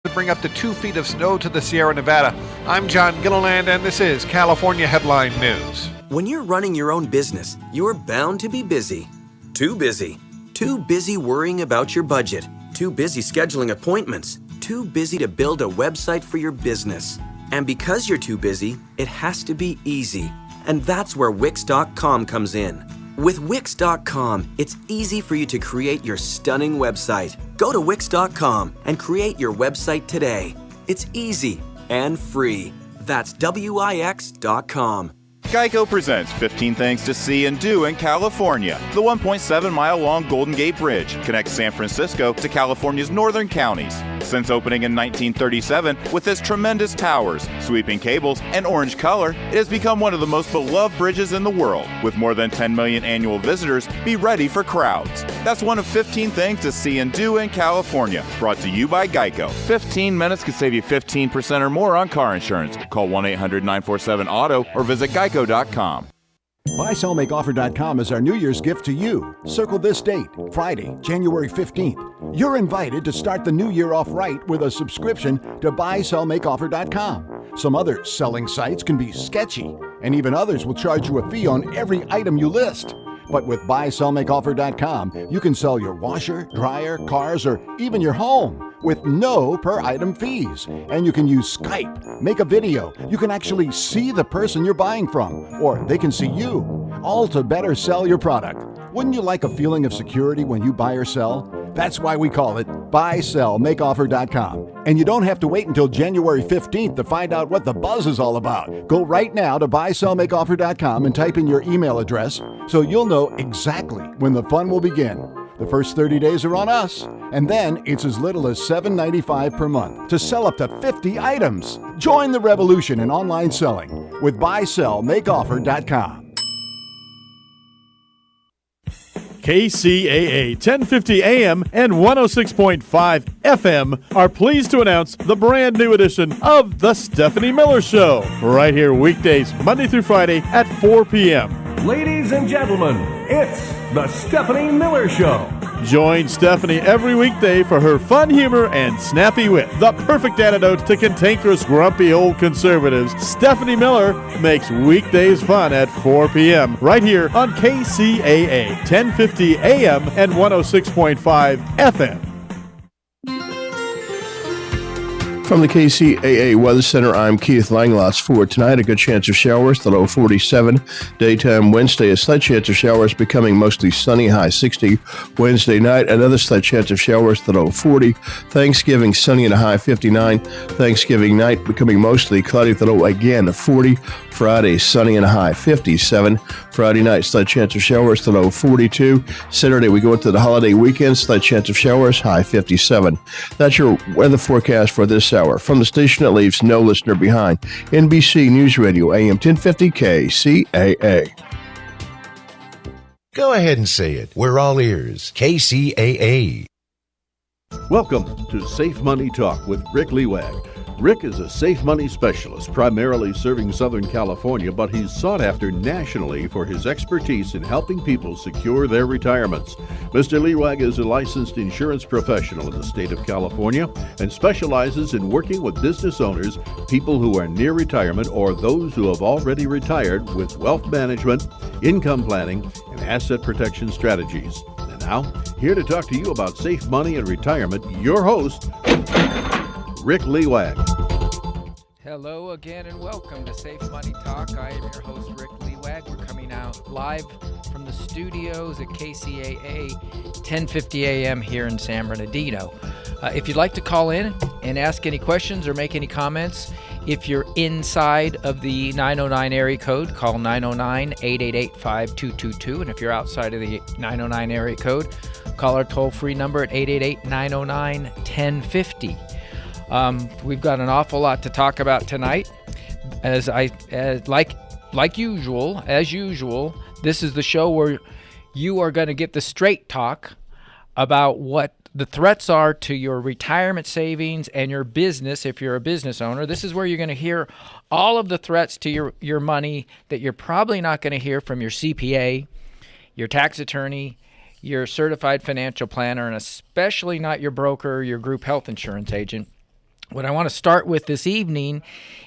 To bring up to 2 feet of snow to the Sierra Nevada. I'm John Gilliland, and this is California Headline News. When you're running your own business, you're bound to be busy. Too busy. Too busy worrying about your budget. Too busy scheduling appointments. Too busy to build a website for your business. And because you're too busy, it has to be easy. And that's where Wix.com comes in. With Wix.com, it's easy for you to create your stunning website. Go to Wix.com and create your website today. It's easy and free. That's Wix.com. Geico presents 15 Things to See and Do in California. The 1.7-mile-long Golden Gate Bridge connects San Francisco to California's northern counties. Since opening in 1937, with its tremendous towers, sweeping cables, and orange color, it has become one of the most beloved bridges in the world. With more than 10 million annual visitors, be ready for crowds. That's one of 15 things to see and do in California. Brought to you by Geico. 15 minutes could save you 15% or more on car insurance. Call 1-800-947-AUTO or visit geico.com. BuySellMakeOffer.com is our New Year's gift to you. Circle this date, Friday, January 15th. You're invited to start the new year off right with a subscription to BuySellMakeOffer.com. Some other selling sites can be sketchy, and even others will charge you a fee on every item you list. But with BuySellMakeOffer.com, you can sell your washer, dryer, cars, or even your home with no per-item fees. And you can use Skype, make a video. You can actually see the person you're buying from, or they can see you, all to better sell your product. Wouldn't you like a feeling of security when you buy or sell? That's why we call it BuySellMakeOffer.com. And you don't have to wait until January 15th to find out what the buzz is all about. Go right now to BuySellMakeOffer.com and type in your email address so you'll know exactly when the fun will begin. The first 30 days are on us, and then it's as little as $7.95 per month to sell up to 50 items. Join the revolution in online selling with BuySellMakeOffer.com. KCAA 1050 AM and 106.5 FM are pleased to announce the brand new edition of The Stephanie Miller Show, right here weekdays, Monday through Friday at 4 p.m. Ladies and gentlemen, it's The Stephanie Miller Show. Join Stephanie every weekday for her fun humor and snappy wit. The perfect antidote to cantankerous, grumpy old conservatives. Stephanie Miller makes weekdays fun at 4 p.m. right here on KCAA 1050 AM and 106.5 FM. From the KCAA Weather Center, I'm Keith Langlots. For tonight, a good chance of showers, the low 47. Daytime Wednesday, a slight chance of showers, becoming mostly sunny, high 60. Wednesday night, another slight chance of showers, the low 40. Thanksgiving, sunny and a high 59. Thanksgiving night, becoming mostly cloudy, the low again 40. Friday, sunny and a high 57. Friday night, slight chance of showers, the low 42. Saturday, we go into the holiday weekend, slight chance of showers, high 57. That's your weather forecast for this hour. From the station that leaves no listener behind, NBC News Radio, AM 1050 KCAA. Go ahead and say it. We're all ears. KCAA. Welcome to Safe Money Talk with Rick Lewag. Rick is a safe money specialist, primarily serving Southern California, but he's sought after nationally for his expertise in helping people secure their retirements. Mr. Lewag is a licensed insurance professional in the state of California and specializes in working with business owners, people who are near retirement, or those who have already retired with wealth management, income planning, and asset protection strategies. And now, here to talk to you about safe money and retirement, your host, Rick Lewag. Hello again and welcome to Safe Money Talk. I am your host, Rick Lewag. We're coming out live from the studios at KCAA 1050 AM here in San Bernardino. If you'd like to call in and ask any questions or make any comments, if you're inside of the 909 area code, call 909-888-5222. And if you're outside of the 909 area code, call our toll-free number at 888-909-1050. We've got an awful lot to talk about tonight. Like usual, this is the show where you are going to get the straight talk about what the threats are to your retirement savings and your business if you're a business owner. This is where you're going to hear all of the threats to your money that you're probably not going to hear from your CPA, your tax attorney, your certified financial planner, and especially not your broker or your group health insurance agent. What I want to start with this evening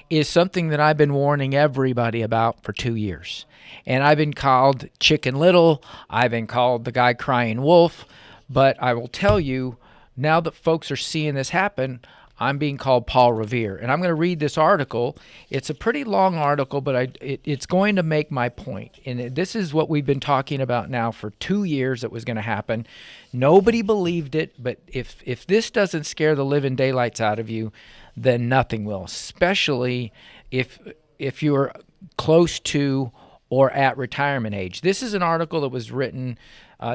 is something that I've been warning everybody about for 2 years. And I've been called Chicken Little. I've been called the guy crying wolf. But I will tell you, now that folks are seeing this happen, I'm being called Paul Revere. And I'm going to read this article. It's a pretty long article, but it's going to make my point. And this is what we've been talking about now for 2 years that was going to happen. Nobody believed it, but if this doesn't scare the living daylights out of you, then nothing will, especially if you're close to or at retirement age. This is an article that was written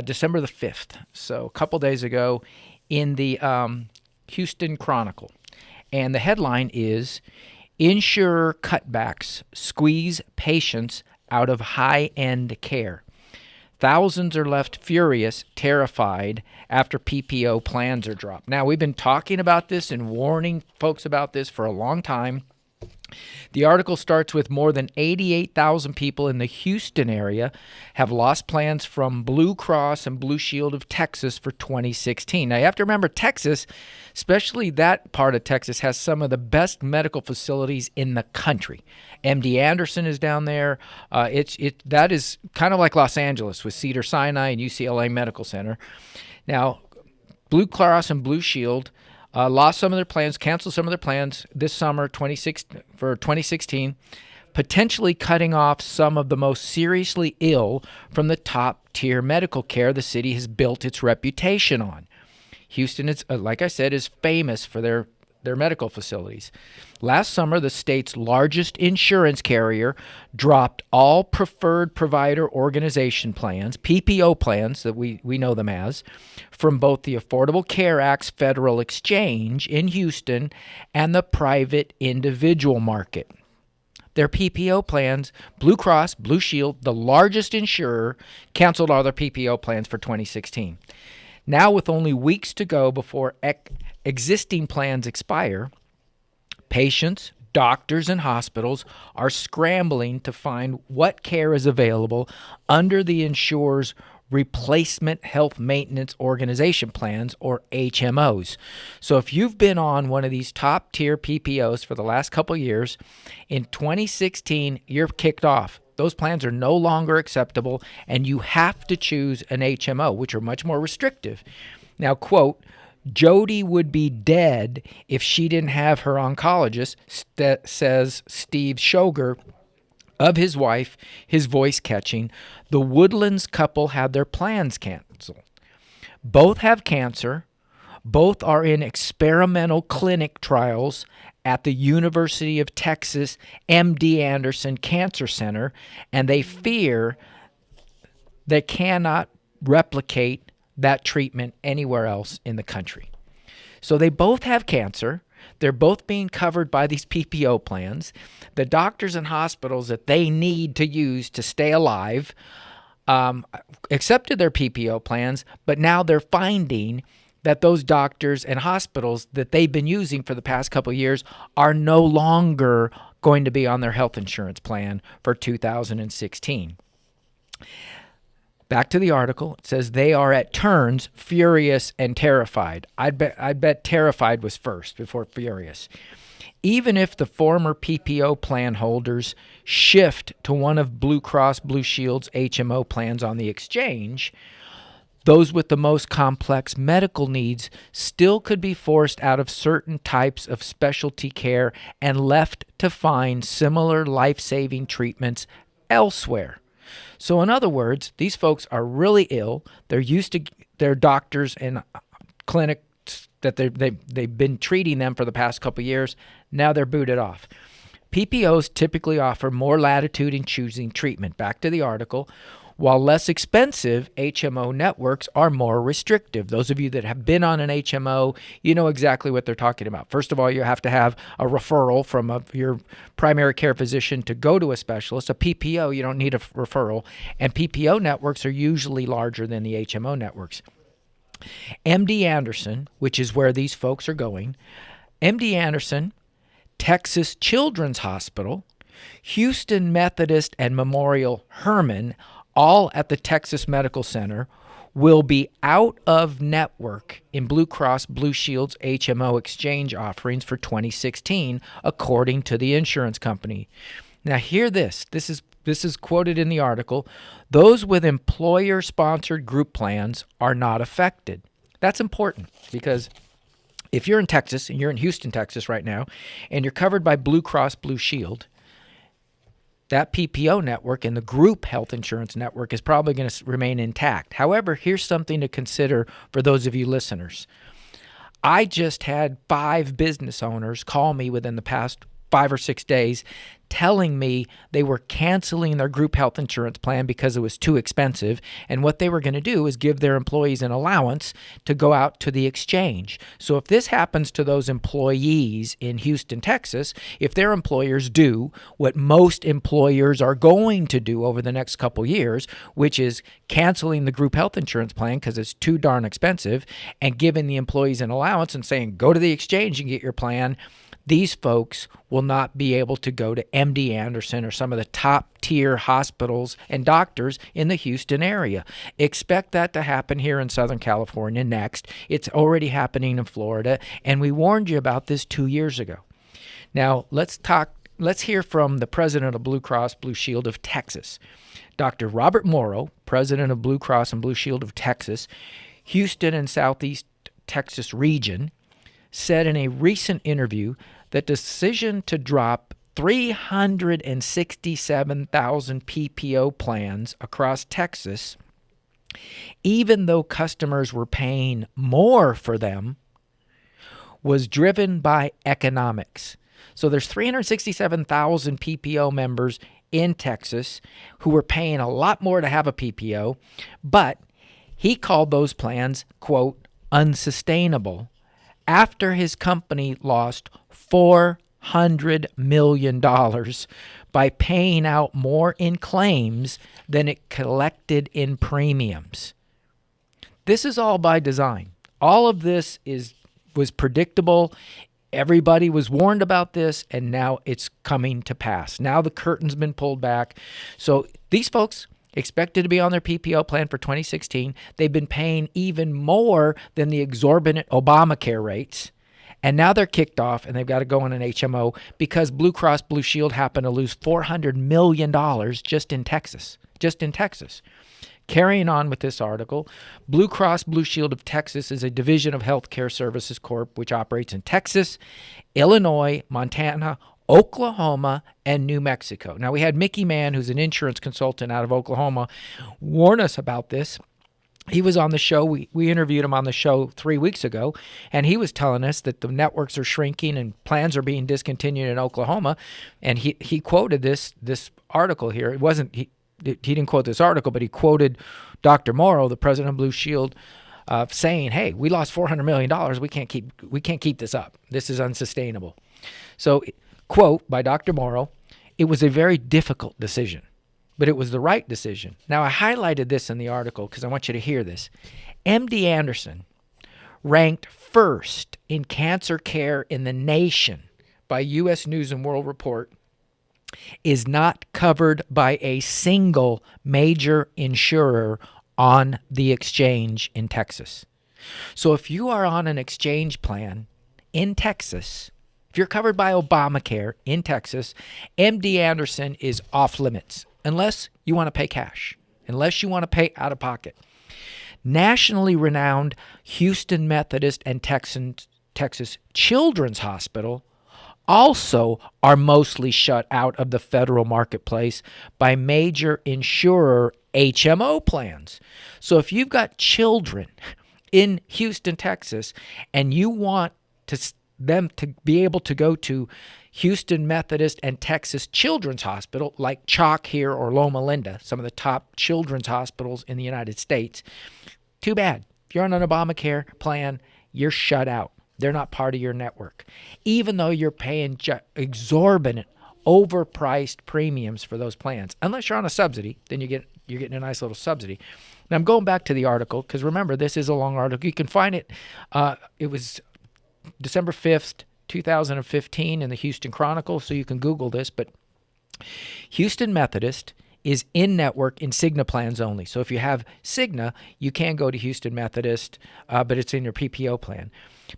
December the 5th, so a couple days ago, in the Houston Chronicle. And the headline is, Insurer Cutbacks Squeeze Patients Out of High-End Care. Thousands are left furious, terrified after PPO plans are dropped. Now, we've been talking about this and warning folks about this for a long time. The article starts with more than 88,000 people in the Houston area have lost plans from Blue Cross and Blue Shield of Texas for 2016. Now, you have to remember Texas, especially that part of Texas, has some of the best medical facilities in the country. MD Anderson is down there. That is kind of like Los Angeles with Cedars-Sinai and UCLA Medical Center. Now, Blue Cross and Blue Shield lost some of their plans, canceled some of their plans this summer for 2016, potentially cutting off some of the most seriously ill from the top-tier medical care the city has built its reputation on. Houston, is, like I said, is famous for their medical facilities. Last summer, the state's largest insurance carrier dropped all preferred provider organization plans, PPO plans that we know them as, from both the Affordable Care Act's federal exchange in Houston and the private individual market. Their PPO plans, Blue Cross, Blue Shield, the largest insurer, canceled all their PPO plans for 2016. Now, with only weeks to go before existing plans expire, patients, doctors, and hospitals are scrambling to find what care is available under the insurer's Replacement Health Maintenance Organization plans, or HMOs. So if you've been on one of these top-tier PPOs for the last couple of years, in 2016, you're kicked off. Those plans are no longer acceptable, and you have to choose an HMO, which are much more restrictive. Now, quote, Jody would be dead if she didn't have her oncologist, says Steve Shoger of his wife, his voice catching. The Woodlands couple had their plans canceled. Both have cancer. Both are in experimental clinic trials at the University of Texas MD Anderson Cancer Center, and they fear they cannot replicate that treatment anywhere else in the country. So they both have cancer. They're both being covered by these PPO plans. The doctors and hospitals that they need to use to stay alive accepted their PPO plans, but now they're finding that those doctors and hospitals that they've been using for the past couple of years are no longer going to be on their health insurance plan for 2016. Back to the article. It says they are at turns furious and terrified. I'd bet terrified was first before furious. Even if the former PPO plan holders shift to one of Blue Cross Blue Shield's HMO plans on the exchange, those with the most complex medical needs still could be forced out of certain types of specialty care and left to find similar life-saving treatments elsewhere. So in other words, these folks are really ill. They're used to their doctors and clinics that they've been treating them for the past couple of years. Now they're booted off. PPOs typically offer more latitude in choosing treatment. Back to the article. While less expensive, HMO networks are more restrictive. Those of you that have been on an HMO, you know exactly what they're talking about. First of all, you have to have a referral from your primary care physician to go to a specialist. A PPO, you don't need a referral. And PPO networks are usually larger than the HMO networks. MD Anderson, which is where these folks are going, MD Anderson, Texas Children's Hospital, Houston Methodist and Memorial Hermann, all at the Texas Medical Center, will be out of network in Blue Cross Blue Shield's HMO exchange offerings for 2016, according to the insurance company. Now, hear this. This is quoted in the article. Those with employer-sponsored group plans are not affected. That's important because if you're in Texas, and you're in Houston, Texas right now, and you're covered by Blue Cross Blue Shield, that PPO network and the group health insurance network is probably going to remain intact. However, here's something to consider for those of you listeners. I just had 5 business owners call me within the past 5 or 6 days telling me they were canceling their group health insurance plan because it was too expensive, and what they were going to do is give their employees an allowance to go out to the exchange. So if this happens to those employees in Houston, Texas, if their employers do what most employers are going to do over the next couple years, which is canceling the group health insurance plan because it's too darn expensive, and giving the employees an allowance and saying, go to the exchange and get your plan, these folks will not be able to go to MD Anderson or some of the top-tier hospitals and doctors in the Houston area. Expect that to happen here in Southern California next. It's already happening in Florida, and we warned you about this 2 years ago. Now, let's hear from the president of Blue Cross Blue Shield of Texas, Dr. Robert Morrow, president of Blue Cross and Blue Shield of Texas, Houston and Southeast Texas region, said in a recent interview that decision to drop 367,000 PPO plans across Texas, even though customers were paying more for them, was driven by economics. So there's 367,000 PPO members in Texas who were paying a lot more to have a PPO, but he called those plans, quote, unsustainable, after his company lost $400 million by paying out more in claims than it collected in premiums. This is all by design. All of this was predictable. Everybody was warned about this, and now it's coming to pass. Now the curtain's been pulled back. So these folks expected to be on their PPO plan for 2016. They've been paying even more than the exorbitant Obamacare rates. And now they're kicked off, and they've got to go on an HMO because Blue Cross Blue Shield happened to lose $400 million just in Texas. Carrying on with this article, Blue Cross Blue Shield of Texas is a division of Healthcare Services Corp., which operates in Texas, Illinois, Montana, Oklahoma, and New Mexico. Now, we had Mickey Mann, who's an insurance consultant out of Oklahoma, warn us about this. He was on the show. We interviewed him on the show 3 weeks ago, and he was telling us that the networks are shrinking and plans are being discontinued in Oklahoma. And he quoted this article here. It wasn't he didn't quote this article, but he quoted Dr. Morrow, the president of Blue Shield, saying, "Hey, we lost $400 million. We can't keep this up. This is unsustainable." So, quote by Dr. Morrow, "It was a very difficult decision, but it was the right decision." Now, I highlighted this in the article because I want you to hear this. MD Anderson, ranked first in cancer care in the nation by U.S. News and World Report, is not covered by a single major insurer on the exchange in Texas. So if you are on an exchange plan in Texas, if you're covered by Obamacare in Texas, MD Anderson is off limits unless you want to pay cash, unless you want to pay out of pocket. Nationally renowned Houston Methodist and Texas Children's Hospital also are mostly shut out of the federal marketplace by major insurer HMO plans. So if you've got children in Houston, Texas, and you want them to be able to go to Houston Methodist and Texas Children's Hospital, like Kcaa here or Loma Linda, some of the top children's hospitals in the United States, too bad. If you're on an Obamacare plan, you're shut out. They're not part of your network, even though you're paying exorbitant, overpriced premiums for those plans. Unless you're on a subsidy, then you're getting a nice little subsidy. Now, I'm going back to the article because remember, this is a long article. You can find it. It was December 5th, 2015 in the Houston Chronicle, so you can Google this. But Houston Methodist is in-network in Cigna plans only. So if you have Cigna, you can go to Houston Methodist, but it's in your PPO plan.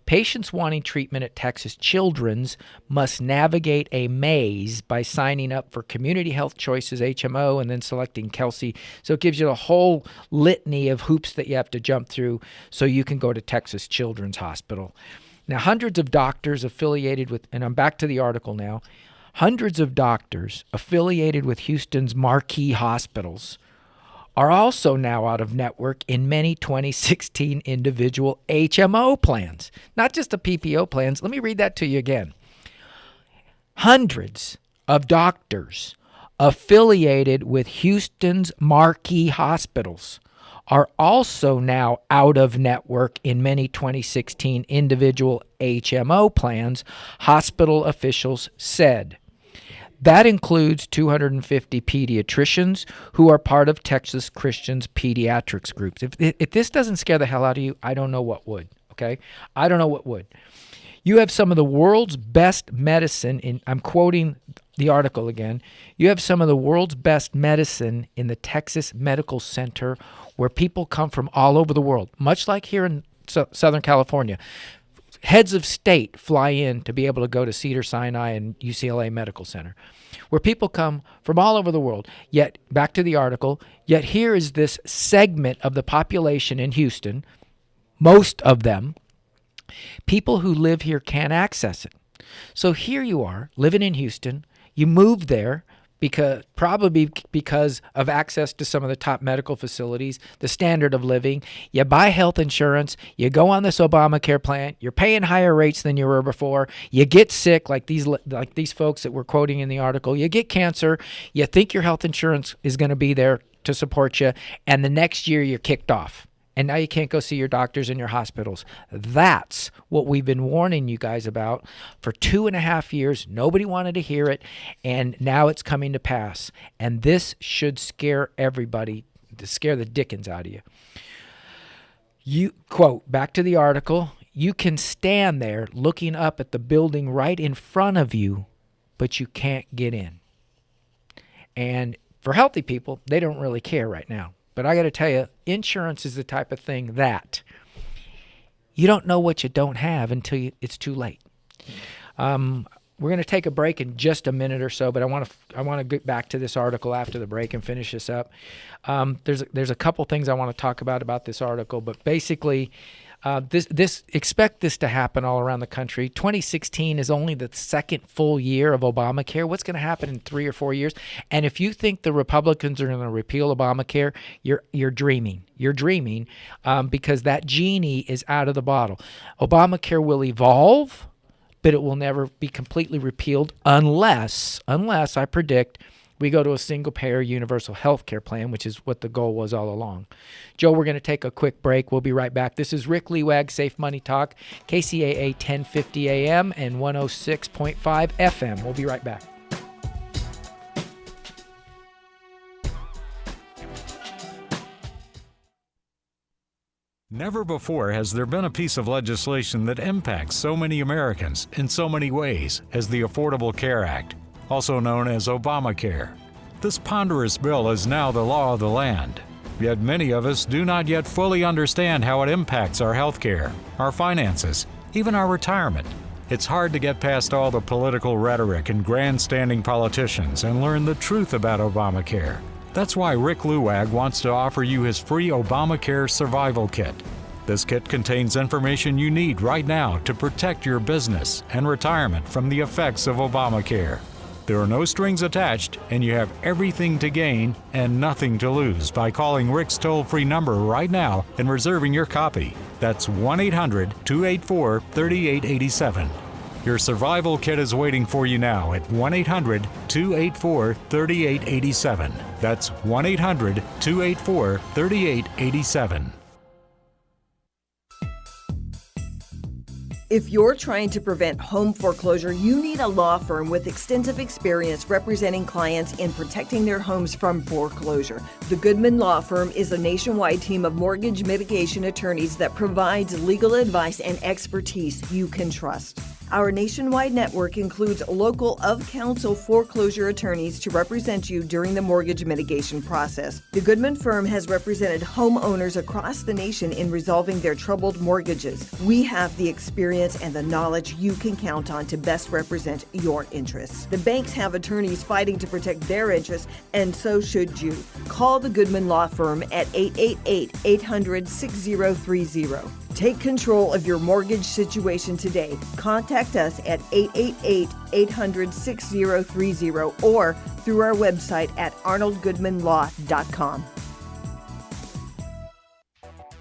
Patients wanting treatment at Texas Children's must navigate a maze by signing up for Community Health Choices HMO and then selecting Kcaa. So it gives you a whole litany of hoops that you have to jump through so you can go to Texas Children's Hospital. Now, hundreds of doctors affiliated with, and I'm back to the article now, hundreds of doctors affiliated with Houston's marquee hospitals are also now out of network in many 2016 individual HMO plans, not just the PPO plans. Let me read that to you again. Hundreds of doctors affiliated with Houston's marquee hospitals are also now out of network in many 2016 individual HMO plans, hospital officials said. That includes 250 pediatricians who are part of Texas Christian's pediatrics groups. If this doesn't scare the hell out of you, I don't know what would, okay? I don't know what would. You have some of the world's best medicine I'm quoting the article again. You have some of the world's best medicine in the Texas Medical Center where people come from all over the world, much like here in Southern California. Heads of state fly in to be able to go to Cedars-Sinai and UCLA Medical Center, where people come from all over the world. Yet, back to the article, yet here is this segment of the population in Houston, most of them, people who live here can't access it. So here you are, living in Houston. You moved there probably because of access to some of the top medical facilities, the standard of living. You buy health insurance. You go on this Obamacare plan. You're paying higher rates than you were before. You get sick, like these folks that we're quoting in the article. You get cancer. You think your health insurance is going to be there to support you, and the next year you're kicked off. And now you can't go see your doctors in your hospitals. That's what we've been warning you guys about for 2.5 years. Nobody wanted to hear it, and now it's coming to pass. And this should scare everybody, to scare the dickens out of you. You, quote, back to the article, you can stand there looking up at the building right in front of you, but you can't get in. And for healthy people, they don't really care right now. But I got to tell you, insurance is the type of thing that you don't know what you don't have until it's too late. We're going to take a break in just a minute or so, but I want to get back to this article after the break and finish this up. There's a couple things I want to talk about this article, but basically, expect this to happen all around the country. 2016 is only the second full year of Obamacare. What's going to happen in 3 or 4 years? And if you think the Republicans are going to repeal Obamacare, you're dreaming. You're dreaming because that genie is out of the bottle. Obamacare will evolve, but it will never be completely repealed unless I predict we go to a single-payer universal health care plan, which is what the goal was all along. Joe, we're going to take a quick break. We'll be right back. This is Rick Lewag, Safe Money Talk, KCAA 1050 AM and 106.5 FM. We'll be right back. Never before has there been a piece of legislation that impacts so many Americans in so many ways as the Affordable Care Act, also known as Obamacare. This ponderous bill is now the law of the land, yet many of us do not yet fully understand how it impacts our health care, our finances, even our retirement. It's hard to get past all the political rhetoric and grandstanding politicians and learn the truth about Obamacare. That's why Rick Lewag wants to offer you his free Obamacare Survival Kit. This kit contains information you need right now to protect your business and retirement from the effects of Obamacare. There are no strings attached, and you have everything to gain and nothing to lose by calling Rick's toll-free number right now and reserving your copy. That's 1-800-284-3887. Your survival kit is waiting for you now at 1-800-284-3887. That's 1-800-284-3887. If you're trying to prevent home foreclosure, you need a law firm with extensive experience representing clients in protecting their homes from foreclosure. The Goodman Law Firm is a nationwide team of mortgage mitigation attorneys that provides legal advice and expertise you can trust. Our nationwide network includes local of-counsel foreclosure attorneys to represent you during the mortgage mitigation process. The Goodman firm has represented homeowners across the nation in resolving their troubled mortgages. We have the experience and the knowledge you can count on to best represent your interests. The banks have attorneys fighting to protect their interests, and so should you. Call the Goodman Law Firm at 888-800-6030. Take control of your mortgage situation today. Contact us at 888-800-6030 or through our website at arnoldgoodmanlaw.com.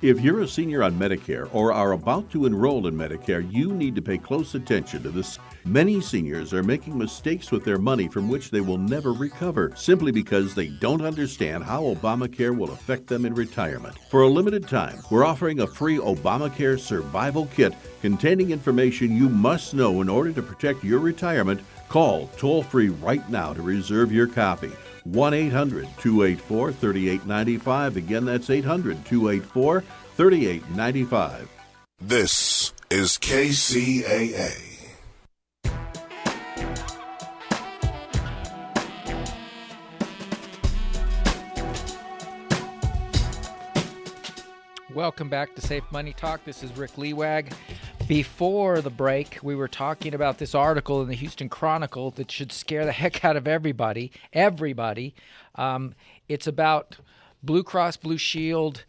If you're a senior on Medicare or are about to enroll in Medicare, you need to pay close attention to this. Many seniors are making mistakes with their money from which they will never recover, simply because they don't understand how Obamacare will affect them in retirement. For a limited time, we're offering a free Obamacare Survival Kit containing information you must know in order to protect your retirement. Call toll-free right now to reserve your copy. 1-800-284-3895. Again, that's 800-284-3895. This is KCAA. Welcome back to Safe Money Talk. This is Rick Lewag. Before the break, we were talking about this article in the Houston Chronicle that should scare the heck out of everybody. It's about Blue Cross Blue Shield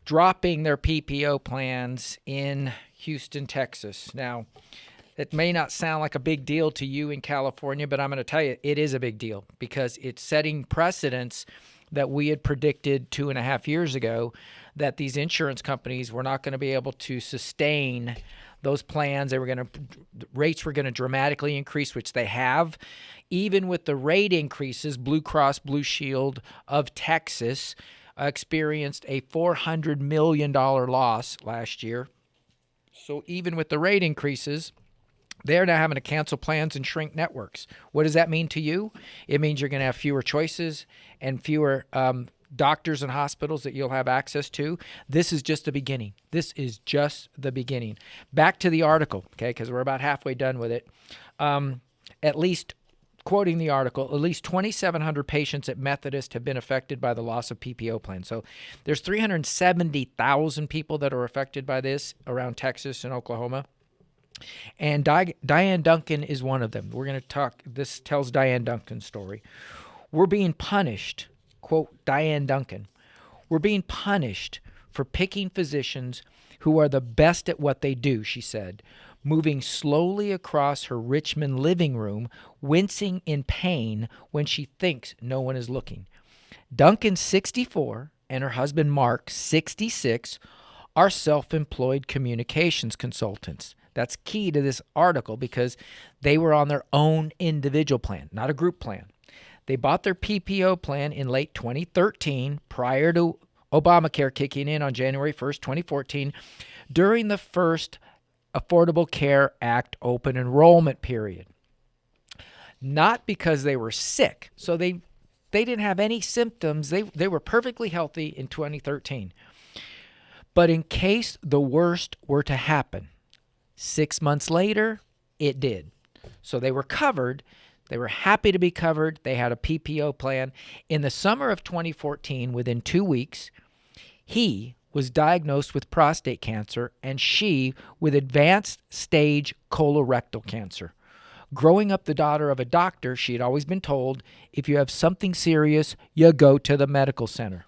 dropping their PPO plans in Houston, Texas. Now, it may not sound like a big deal to you in California, but I'm going to tell you it is a big deal because it's setting precedents that we had predicted 2.5 years ago that these insurance companies were not going to be able to sustain those plans. Rates were going to dramatically increase, which they have. Even with the rate increases, Blue Cross Blue Shield of Texas experienced a $400 million loss last year. So even with the rate increases, they're now having to cancel plans and shrink networks. What does that mean to you? It means you're going to have fewer choices and fewer doctors and hospitals that you'll have access to. This is just the beginning. This is just the beginning. Back to the article, okay, because we're about halfway done with it. At least, quoting the article, at least 2,700 patients at Methodist have been affected by the loss of PPO plans. So there's 370,000 people that are affected by this around Texas and Oklahoma. And Diane Duncan is one of them. We're going to talk. This tells Diane Duncan's story. We're being punished, quote, Diane Duncan, we're being punished for picking physicians who are the best at what they do, she said, moving slowly across her Richmond living room, wincing in pain when she thinks no one is looking. Duncan, 64, and her husband, Mark, 66, are self-employed communications consultants. That's key to this article because they were on their own individual plan, not a group plan. They bought their PPO plan in late 2013, prior to Obamacare kicking in on January 1st, 2014, during the first Affordable Care Act open enrollment period. Not because they were sick. So they didn't have any symptoms. They were perfectly healthy in 2013. But in case the worst were to happen, 6 months later, it did. So they were covered. They were happy to be covered. They had a PPO plan. In the summer of 2014, within 2 weeks, he was diagnosed with prostate cancer and she with advanced stage colorectal cancer. Growing up the daughter of a doctor, she had always been told, if you have something serious, you go to the medical center.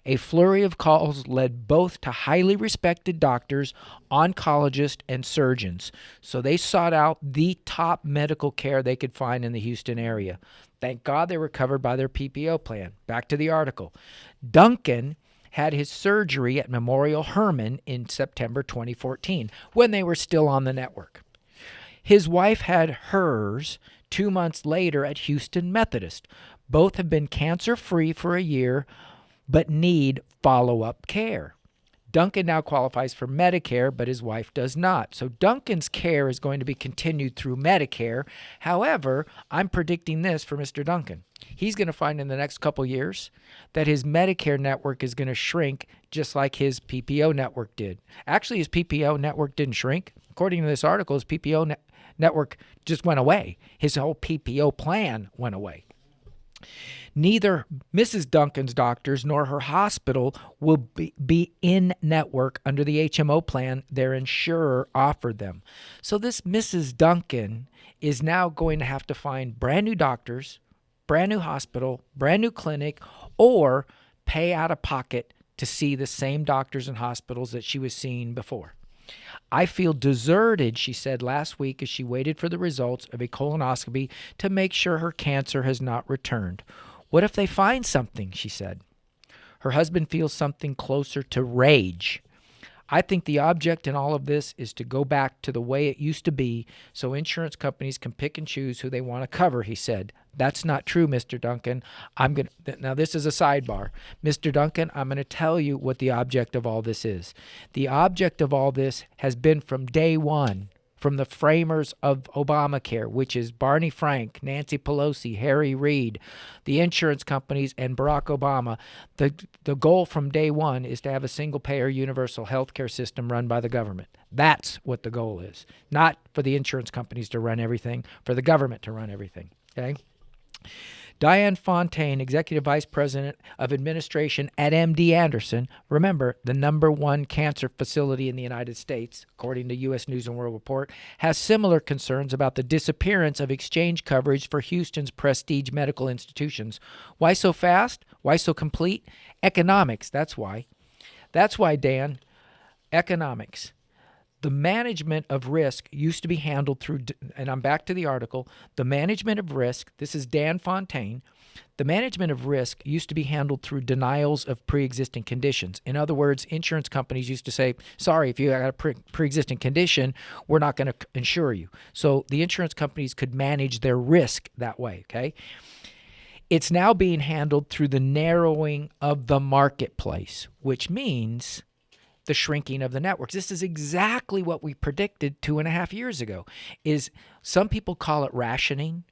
A flurry of calls led both to highly respected doctors, oncologists, and surgeons. So they sought out the top medical care they could find in the Houston area. Thank God they were covered by their PPO plan. Back to the article. Duncan had his surgery at Memorial Hermann in September 2014 when they were still on the network. His wife had hers 2 months later at Houston Methodist. Both have been cancer-free for a year, but need follow-up care. Duncan now qualifies for Medicare, but his wife does not. So Duncan's care is going to be continued through Medicare. However, I'm predicting this for Mr. Duncan. He's going to find in the next couple years that his Medicare network is going to shrink just like his PPO network did. Actually, his PPO network didn't shrink. according to this article, his PPO network just went away. His whole PPO plan went away. Neither Mrs. Duncan's doctors nor her hospital will be in network under the HMO plan their insurer offered them. So this Mrs. Duncan is now going to have to find brand new doctors, brand new hospital, brand new clinic, or pay out of pocket to see the same doctors and hospitals that she was seeing before. I feel deserted, she said last week as she waited for the results of a colonoscopy to make sure her cancer has not returned. What if they find something, she said. Her husband feels something closer to rage. I think the object in all of this is to go back to the way it used to be so insurance companies can pick and choose who they want to cover, he said. That's not true, Mr. Duncan. Now this is a sidebar. Mr. Duncan, I'm going to tell you what the object of all this is. The object of all this has been from day one, from the framers of Obamacare, which is Barney Frank, Nancy Pelosi, Harry Reid, the insurance companies, and Barack Obama. The goal from day one is to have a single-payer universal health care system run by the government. That's what the goal is. Not for the insurance companies to run everything, for the government to run everything. Okay? Diane Fontaine, Executive Vice President of Administration at MD Anderson, remember, the #1 cancer facility in the United States, according to U.S. News & World Report, has similar concerns about the disappearance of exchange coverage for Houston's prestige medical institutions. Why so fast? Why so complete? Economics, that's why. That's why, Dan, economics. The management of risk used to be handled through, and I'm back to the article, the management of risk, this is Dan Fontaine, the management of risk used to be handled through denials of pre-existing conditions. In other words, insurance companies used to say, sorry, if you got a pre-existing condition, we're not going to insure you. So the insurance companies could manage their risk that way, okay? It's now being handled through the narrowing of the marketplace, which means the shrinking of the networks. This is exactly what we predicted 2.5 years ago. Is some people call it rationing,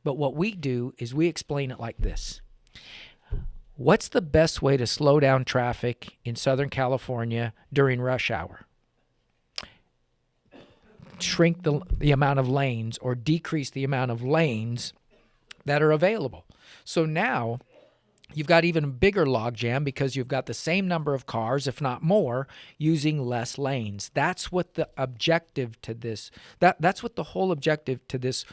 but what we do is we explain it like this. What's the best way to slow down traffic in Southern California during rush hour? Shrink the amount of lanes or decrease the amount of lanes that are available. So now you've got even a bigger logjam because you've got the same number of cars, if not more, using less lanes. That's what the objective to this, that's what the whole objective to this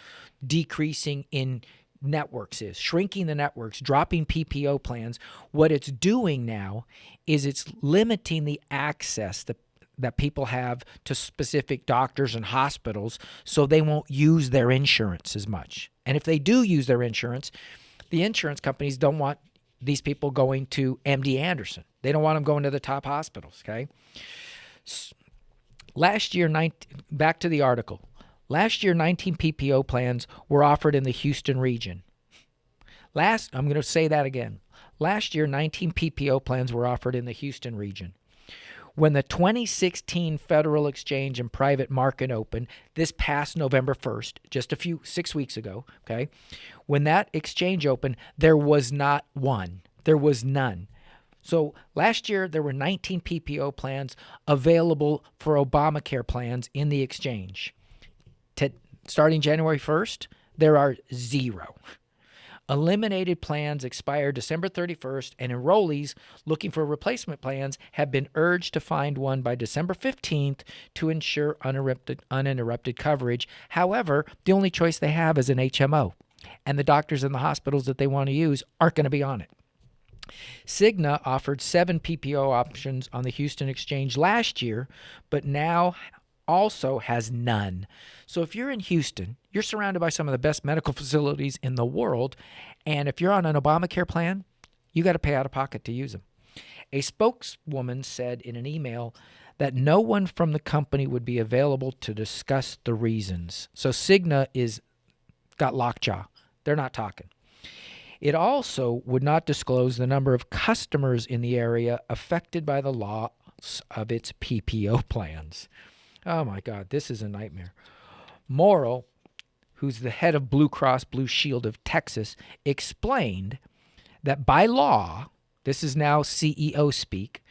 decreasing in networks is, shrinking the networks, dropping PPO plans. What it's doing now is it's limiting the access that people have to specific doctors and hospitals so they won't use their insurance as much. And if they do use their insurance, the insurance companies don't want these people going to MD Anderson. They don't want them going to the top hospitals, okay? Last year, back to the article. Last year, 19 PPO plans were offered in the Houston region. I'm going to say that again. Last year, 19 PPO plans were offered in the Houston region. When the 2016 Federal Exchange and Private Market opened this past November 1st, just 6 weeks ago, okay, when that exchange opened, there was not one. There was none. So last year, there were 19 PPO plans available for Obamacare plans in the exchange. Starting January 1st, there are 0. Eliminated plans expire December 31st, and enrollees looking for replacement plans have been urged to find one by December 15th to ensure uninterrupted coverage. However, the only choice they have is an HMO, and the doctors and the hospitals that they want to use aren't going to be on it. Cigna offered 7 PPO options on the Houston Exchange last year, but now also has none. So if you're in Houston, you're surrounded by some of the best medical facilities in the world, and if you're on an Obamacare plan, you got to pay out of pocket to use them. A spokeswoman said in an email that no one from the company would be available to discuss the reasons. So Cigna got lockjaw. They're not talking. It also would not disclose the number of customers in the area affected by the loss of its PPO plans. Oh my God, this is a nightmare. Morrill, who's the head of Blue Cross Blue Shield of Texas, explained that by law, this is now CEO speak,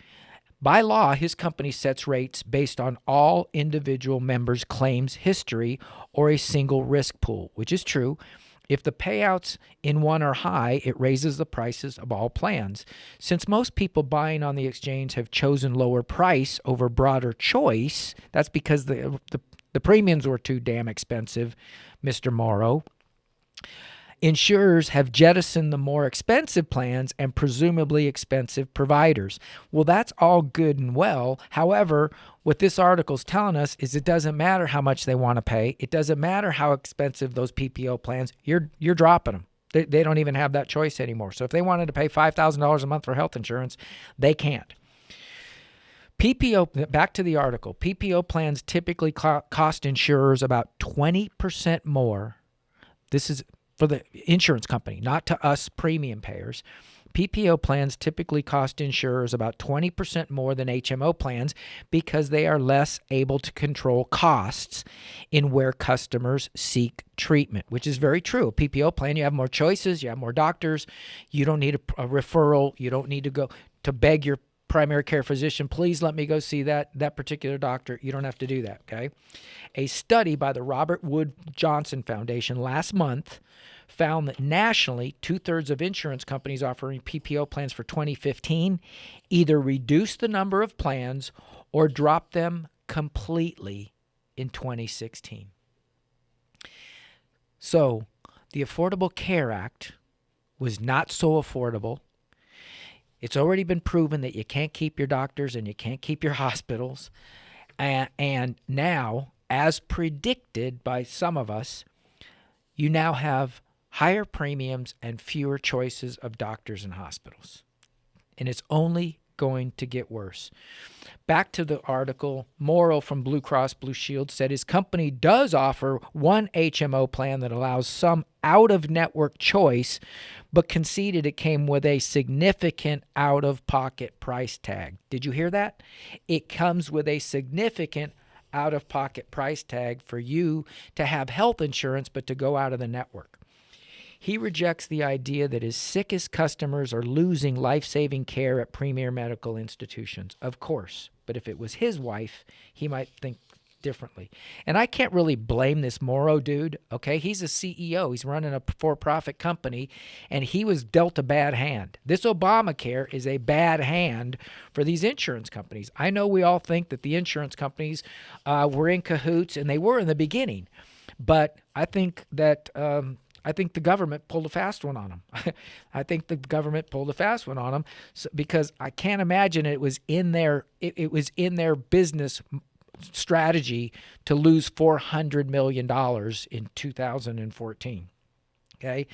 By law, his company sets rates based on all individual members' claims history or a single risk pool, which is true. If the payouts in one are high, it raises the prices of all plans. Since most people buying on the exchange have chosen lower price over broader choice, that's because the premiums were too damn expensive, Mr. Morrow. Insurers have jettisoned the more expensive plans and presumably expensive providers. Well, that's all good and well. However, what this article is telling us is it doesn't matter how much they want to pay. It doesn't matter how expensive those PPO plans. You're dropping them. They don't even have that choice anymore. So if they wanted to pay $5,000 a month for health insurance, they can't. PPO, back to the article, PPO plans typically cost insurers about 20% more. This is for the insurance company, not to us premium payers. PPO plans typically cost insurers about 20% more than HMO plans because they are less able to control costs in where customers seek treatment, which is very true. A PPO plan, you have more choices, you have more doctors, you don't need a referral, you don't need to go to beg your primary care physician, please let me go see that particular doctor. You don't have to do that, okay? A study by the Robert Wood Johnson Foundation last month found that nationally, 2/3 of insurance companies offering PPO plans for 2015 either reduced the number of plans or dropped them completely in 2016. So, the Affordable Care Act was not so affordable. It's already been proven that you can't keep your doctors and you can't keep your hospitals. And now, as predicted by some of us, you now have higher premiums and fewer choices of doctors and hospitals. And it's only going to get worse. Back to the article, Morrow from Blue Cross Blue Shield said his company does offer one HMO plan that allows some out-of-network choice, but conceded it came with a significant out-of-pocket price tag. Did you hear that? It comes with a significant out-of-pocket price tag for you to have health insurance, but to go out of the network. He rejects the idea that his sickest customers are losing life-saving care at premier medical institutions. Of course, but if it was his wife, he might think differently. And I can't really blame this Morrow dude, okay? He's a CEO. He's running a for-profit company, and he was dealt a bad hand. This Obamacare is a bad hand for these insurance companies. I know we all think that the insurance companies were in cahoots, and they were in the beginning. But I think that the government pulled a fast one on them. I think the government pulled a fast one on them because I can't imagine it was in their business strategy to lose $400 million in 2014. Okay,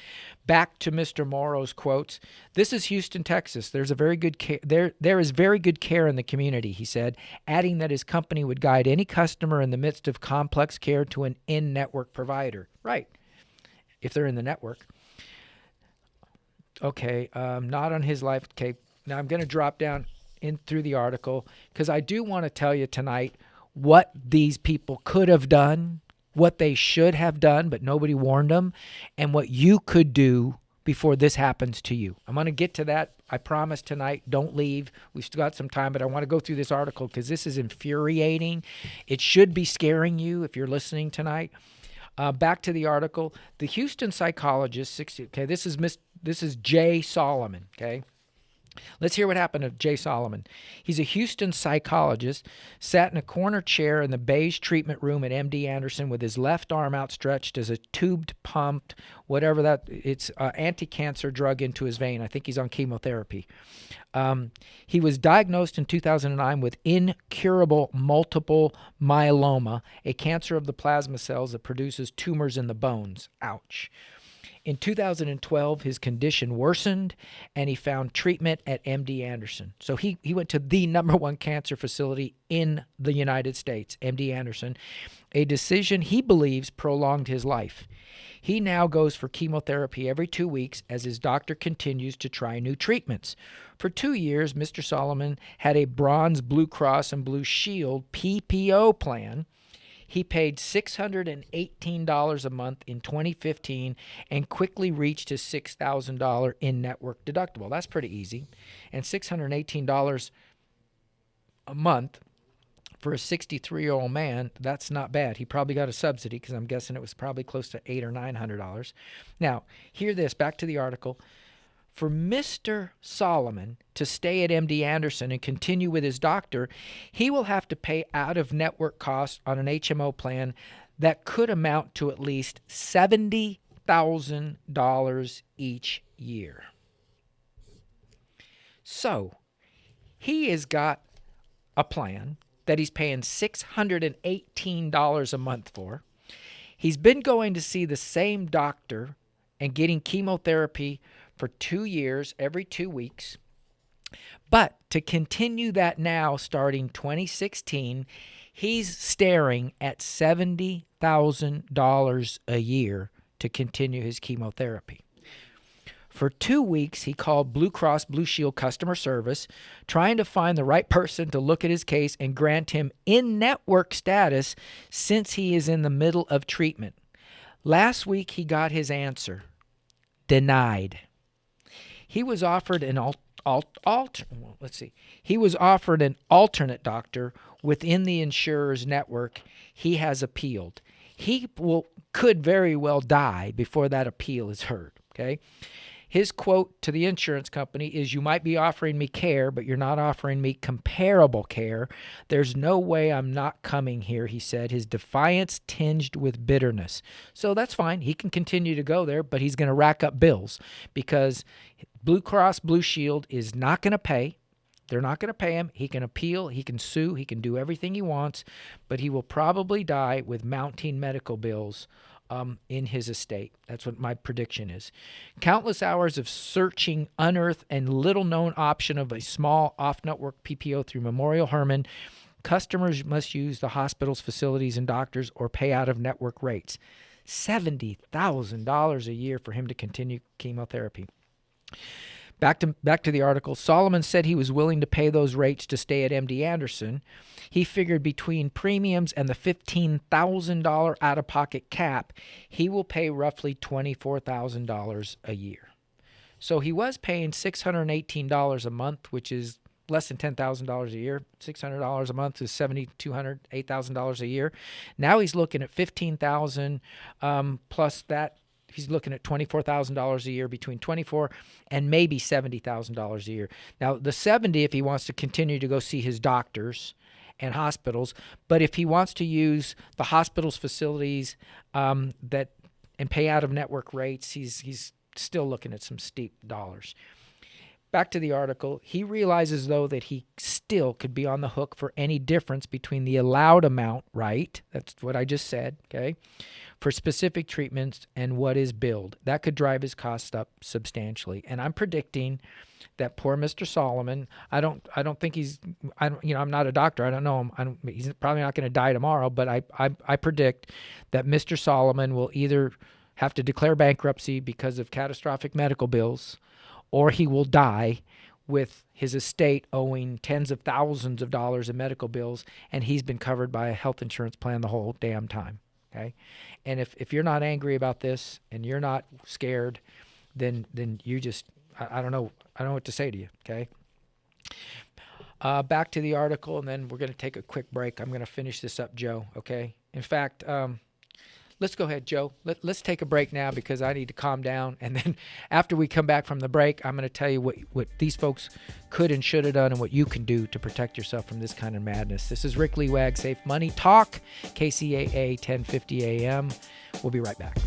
back to Mr. Morrow's quotes. This is Houston, Texas. There is very good care in the community, he said, adding that his company would guide any customer in the midst of complex care to an in-network provider. Right. If they're in the network. Okay, not on his life. Okay, now I'm going to drop down in through the article because I do want to tell you tonight what these people could have done, what they should have done, but nobody warned them, and what you could do before this happens to you. I'm going to get to that. I promise tonight. Don't leave. We've still got some time, but I want to go through this article because this is infuriating. It should be scaring you if you're listening tonight. Back to the article. The Houston psychologist, this is Jay Solomon, okay? Let's hear what happened to Jay Solomon. He's a Houston psychologist, sat in a corner chair in the beige treatment room at MD Anderson with his left arm outstretched as a tubed, pumped, whatever that, it's anti-cancer drug into his vein. I think he's on chemotherapy. He was diagnosed in 2009 with incurable multiple myeloma, a cancer of the plasma cells that produces tumors in the bones. Ouch. In 2012, his condition worsened, and he found treatment at MD Anderson. So he went to the #1 cancer facility in the United States, MD Anderson, a decision he believes prolonged his life. He now goes for chemotherapy every 2 weeks as his doctor continues to try new treatments. For 2 years, Mr. Solomon had a bronze Blue Cross and Blue Shield PPO plan. He paid $618 a month in 2015 and quickly reached his $6,000 in-network deductible. That's pretty easy. And $618 a month for a 63-year-old man, that's not bad. He probably got a subsidy because I'm guessing it was probably close to $800 or $900. Now, hear this, back to the article. For Mr. Solomon to stay at MD Anderson and continue with his doctor, he will have to pay out-of-network costs on an HMO plan that could amount to at least $70,000 each year. So, he has got a plan that he's paying $618 a month for. He's been going to see the same doctor and getting chemotherapy for 2 years, every 2 weeks. But to continue that now, starting 2016, he's staring at $70,000 a year to continue his chemotherapy. For 2 weeks, he called Blue Cross Blue Shield customer service, trying to find the right person to look at his case and grant him in-network status since he is in the middle of treatment. Last week, he got his answer. Denied. He was offered an alternate doctor within the insurer's network. He has appealed. He could very well die before that appeal is heard. Okay. His quote to the insurance company is, "You might be offering me care, but you're not offering me comparable care. There's no way I'm not coming here," he said, his defiance tinged with bitterness. So that's fine. He can continue to go there, but he's going to rack up bills because Blue Cross Blue Shield is not going to pay. They're not going to pay him. He can appeal. He can sue. He can do everything he wants, but he will probably die with mounting medical bills in his estate. That's what my prediction is. Countless hours of searching unearthed and little-known option of a small off-network PPO through Memorial Hermann. Customers must use the hospital's facilities and doctors or pay out-of-network rates. $70,000 a year for him to continue chemotherapy. Back to the article. Solomon said he was willing to pay those rates to stay at MD Anderson. He figured between premiums and the $15,000 out-of-pocket cap, he will pay roughly $24,000 a year. So he was paying $618 a month, which is less than $10,000 a year. $600 a month is $7,200, $8,000 a year. Now he's looking at $15,000 plus that. He's looking at $24,000 a year, between $24,000 and maybe $70,000 a year. Now, the $70,000 if he wants to continue to go see his doctors and hospitals, but if he wants to use the hospital's facilities and pay out of network rates, he's still looking at some steep dollars. Back to the article. He realizes, though, that he still could be on the hook for any difference between the allowed amount, right? That's what I just said, okay? For specific treatments and what is billed. That could drive his costs up substantially. And I'm predicting that poor Mr. Solomon, I don't think I'm not a doctor. I don't know him. He's probably not going to die tomorrow, but I predict that Mr. Solomon will either have to declare bankruptcy because of catastrophic medical bills, or he will die with his estate owing tens of thousands of dollars in medical bills, and he's been covered by a health insurance plan the whole damn time. Okay, and if you're not angry about this and you're not scared, then you just I don't know what to say to you. Okay. Back to the article, and then we're going to take a quick break. I'm going to finish this up, Joe. Okay. In fact, let's go ahead, Joe. Let's take a break now because I need to calm down. And then after we come back from the break, I'm going to tell you what these folks could and should have done and what you can do to protect yourself from this kind of madness. This is Rick Lee Wag, Safe Money Talk, KCAA 1050 AM. We'll be right back.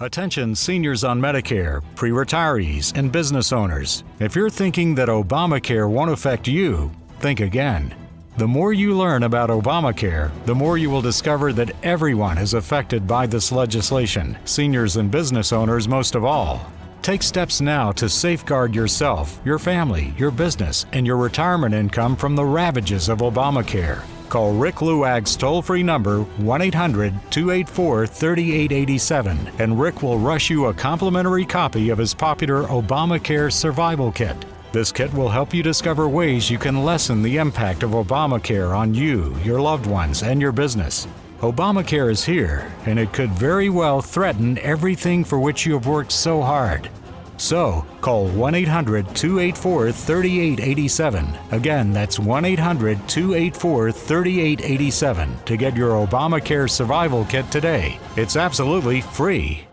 Attention seniors on Medicare, pre-retirees, and business owners. If you're thinking that Obamacare won't affect you, think again. The more you learn about Obamacare, the more you will discover that everyone is affected by this legislation, seniors and business owners most of all. Take steps now to safeguard yourself, your family, your business, and your retirement income from the ravages of Obamacare. Call Rick Luag's toll-free number 1-800-284-3887 and Rick will rush you a complimentary copy of his popular Obamacare Survival Kit. This kit will help you discover ways you can lessen the impact of Obamacare on you, your loved ones, and your business. Obamacare is here, and it could very well threaten everything for which you have worked so hard. So, call 1-800-284-3887. Again, that's 1-800-284-3887 to get your Obamacare Survival Kit today. It's absolutely free.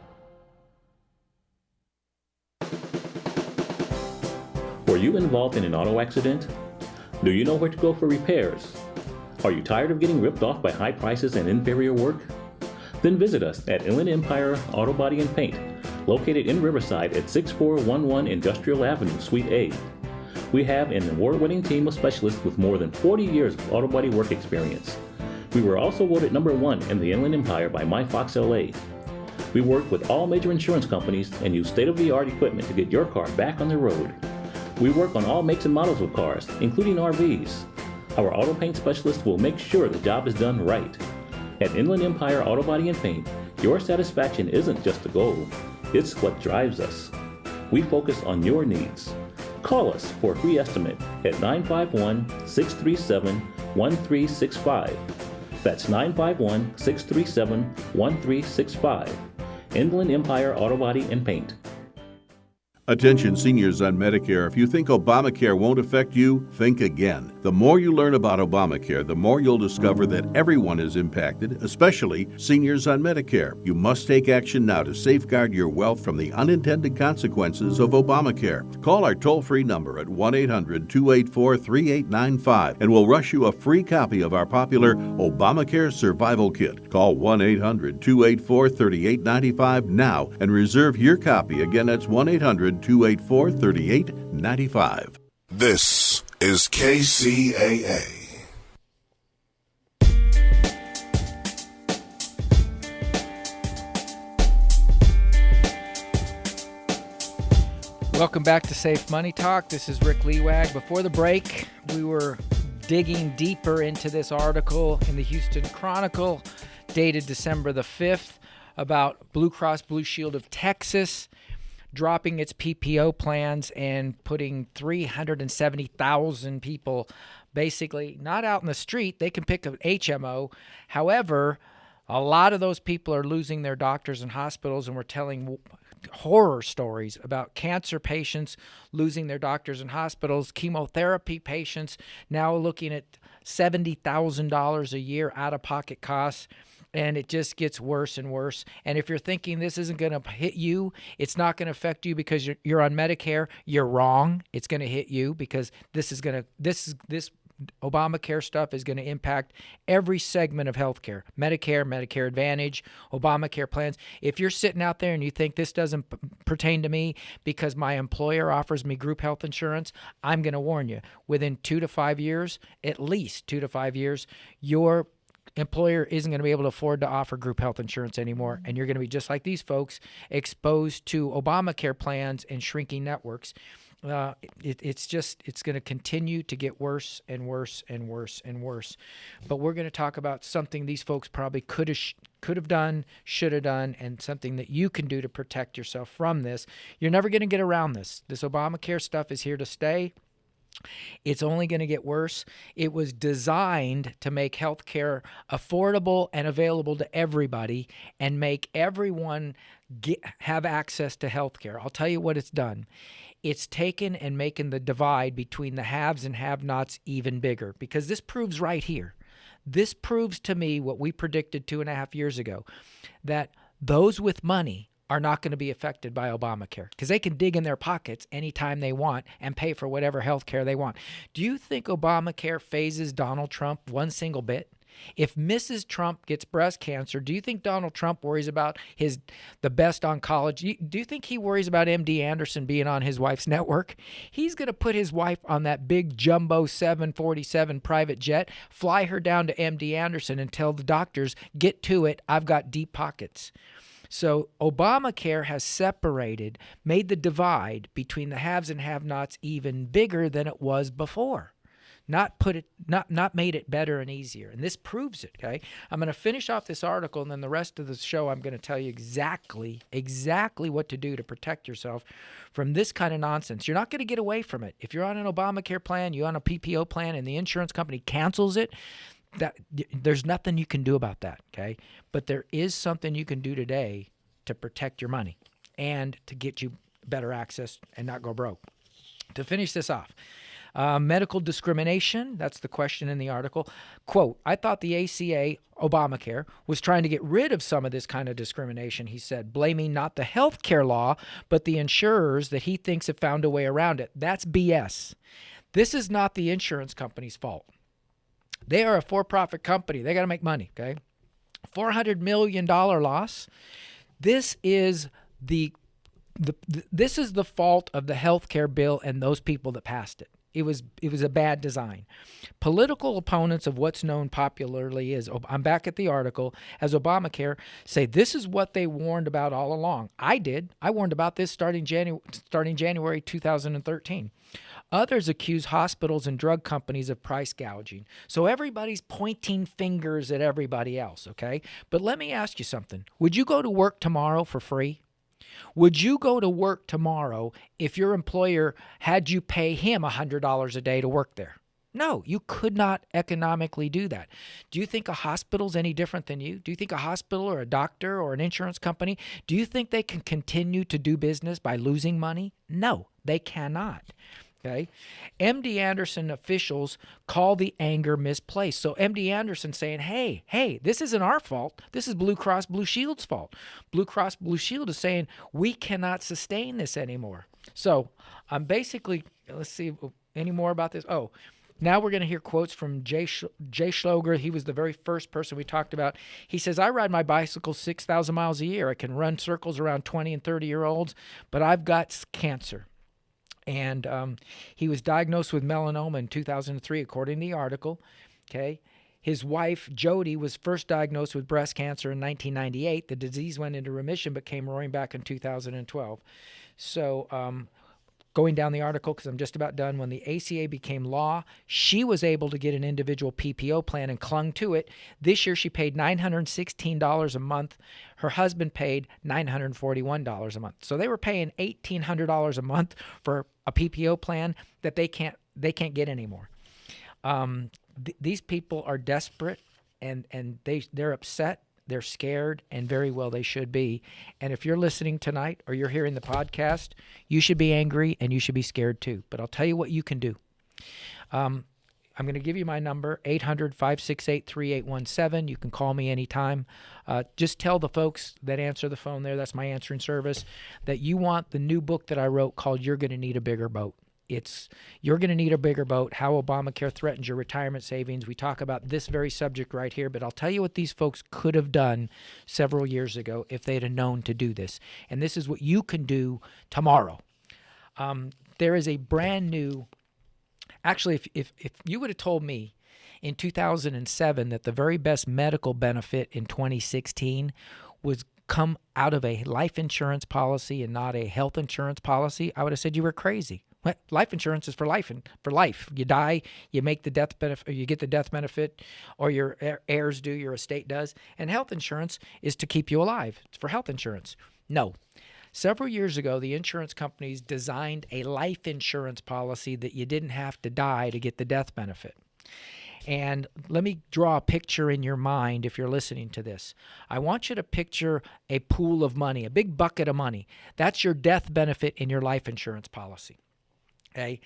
Were you involved in an auto accident? Do you know where to go for repairs? Are you tired of getting ripped off by high prices and inferior work? Then visit us at Inland Empire Auto Body and Paint, located in Riverside at 6411 Industrial Avenue, Suite A. We have an award-winning team of specialists with more than 40 years of auto body work experience. We were also voted #1 in the Inland Empire by MyFox LA. We work with all major insurance companies and use state-of-the-art equipment to get your car back on the road. We work on all makes and models of cars, including RVs. Our auto paint specialist will make sure the job is done right. At Inland Empire Auto Body and Paint, your satisfaction isn't just a goal, it's what drives us. We focus on your needs. Call us for a free estimate at 951-637-1365. That's 951-637-1365. Inland Empire Auto Body and Paint. Attention seniors on Medicare, if you think Obamacare won't affect you, think again. The more you learn about Obamacare, the more you'll discover that everyone is impacted, especially seniors on Medicare. You must take action now to safeguard your wealth from the unintended consequences of Obamacare. Call our toll-free number at 1-800-284-3895 and we'll rush you a free copy of our popular Obamacare Survival Kit. Call 1-800-284-3895 now and reserve your copy. Again, that's 1-800-284-3895. This is KCAA. Welcome back to Safe Money Talk. This is Rick Lewag. Before the break, we were digging deeper into this article in the Houston Chronicle, dated December the 5th, about Blue Cross Blue Shield of Texas dropping its PPO plans and putting 370,000 people basically not out in the street. They can pick an HMO. However, a lot of those people are losing their doctors and hospitals, and we're telling horror stories about cancer patients losing their doctors and hospitals, chemotherapy patients now looking at $70,000 a year out-of-pocket costs. And it just gets worse and worse. And if you're thinking this isn't going to hit you, it's not going to affect you because you're on Medicare, you're wrong. It's going to hit you because this Obamacare stuff is going to impact every segment of healthcare. Medicare, Medicare Advantage, Obamacare plans. If you're sitting out there and you think this doesn't pertain to me because my employer offers me group health insurance, I'm going to warn you. Within 2 to 5 years, at least 2 to 5 years, your employer isn't going to be able to afford to offer group health insurance anymore, and you're going to be just like these folks, exposed to Obamacare plans and shrinking networks. It's going to continue to get worse and worse and worse and worse. But we're going to talk about something these folks probably could have done, should have done, and something that you can do to protect yourself from this. You're never going to get around this. This Obamacare stuff is here to stay. It's only going to get worse. It was designed to make healthcare affordable and available to everybody and make everyone have access to healthcare. I'll tell you what it's done. It's taken and making the divide between the haves and have-nots even bigger, because this proves right here. This proves to me what we predicted 2.5 years ago, that those with money are not going to be affected by Obamacare because they can dig in their pockets anytime they want and pay for whatever health care they want. Do you think Obamacare phases Donald Trump one single bit? If Mrs. Trump gets breast cancer, do you think Donald Trump worries about the best oncology? Do you think he worries about MD Anderson being on his wife's network? He's going to put his wife on that big jumbo 747 private jet, fly her down to MD Anderson and tell the doctors, get to it, I've got deep pockets. So Obamacare has separated, made the divide between the haves and have-nots even bigger than it was before. Not made it better and easier. And this proves it, okay? I'm going to finish off this article, and then the rest of the show I'm going to tell you exactly what to do to protect yourself from this kind of nonsense. You're not going to get away from it. If you're on an Obamacare plan, you're on a PPO plan, and the insurance company cancels it, there's nothing you can do about that, okay? But there is something you can do today to protect your money and to get you better access and not go broke. To finish this off, medical discrimination, that's the question in the article. Quote, I thought the ACA, Obamacare, was trying to get rid of some of this kind of discrimination, he said, blaming not the health care law, but the insurers that he thinks have found a way around it. That's BS. This is not the insurance company's fault. They are a for-profit company. They got to make money, okay? $400 million loss. This is this is the fault of the health care bill and those people that passed it. It was a bad design. Political opponents of what's known popularly as, I'm back at the article, as Obamacare, say this is what they warned about all along. I did. I warned about this starting January 2013. Others accuse hospitals and drug companies of price gouging. So everybody's pointing fingers at everybody else, okay? But let me ask you something. Would you go to work tomorrow for free? Would you go to work tomorrow if your employer had you pay him $100 a day to work there? No, you could not economically do that. Do you think a hospital's any different than you? Do you think a hospital or a doctor or an insurance company, do you think they can continue to do business by losing money? No, they cannot. Okay, MD Anderson officials call the anger misplaced. So MD Anderson saying, hey, this isn't our fault. This is Blue Cross Blue Shield's fault. Blue Cross Blue Shield is saying we cannot sustain this anymore. So I'm basically, let's see any more about this. Oh, now we're going to hear quotes from Jay Schloger. He was the very first person we talked about. He says, I ride my bicycle 6,000 miles a year. I can run circles around 20 and 30-year-olds, but I've got cancer. And he was diagnosed with melanoma in 2003, according to the article. Okay, his wife, Jody, was first diagnosed with breast cancer in 1998. The disease went into remission but came roaring back in 2012. So going down the article, because I'm just about done, when the ACA became law, she was able to get an individual PPO plan and clung to it. This year she paid $916 a month. Her husband paid $941 a month. So they were paying $1,800 a month for a PPO plan that they can't get anymore. These people are desperate and they're upset. They're scared, and very well they should be. And if you're listening tonight or you're hearing the podcast, you should be angry and you should be scared too. But I'll tell you what you can do. I'm going to give you my number, 800-568-3817. You can call me anytime. Just tell the folks that answer the phone there, that's my answering service, that you want the new book that I wrote called You're Going to Need a Bigger Boat. It's You're Going to Need a Bigger Boat, How Obamacare Threatens Your Retirement Savings. We talk about this very subject right here, but I'll tell you what these folks could have done several years ago if they'd have known to do this. And this is what you can do tomorrow. There is a brand new, actually, if you would have told me in 2007 that the very best medical benefit in 2016 was come out of a life insurance policy and not a health insurance policy, I would have said you were crazy. Well, life insurance is for life and for life. You die, you make the death benefit, or you get the death benefit, or your heirs do, your estate does. And health insurance is to keep you alive. It's for health insurance. No. Several years ago, the insurance companies designed a life insurance policy that you didn't have to die to get the death benefit. And let me draw a picture in your mind if you're listening to this. I want you to picture a pool of money, a big bucket of money. That's your death benefit in your life insurance policy. Okay.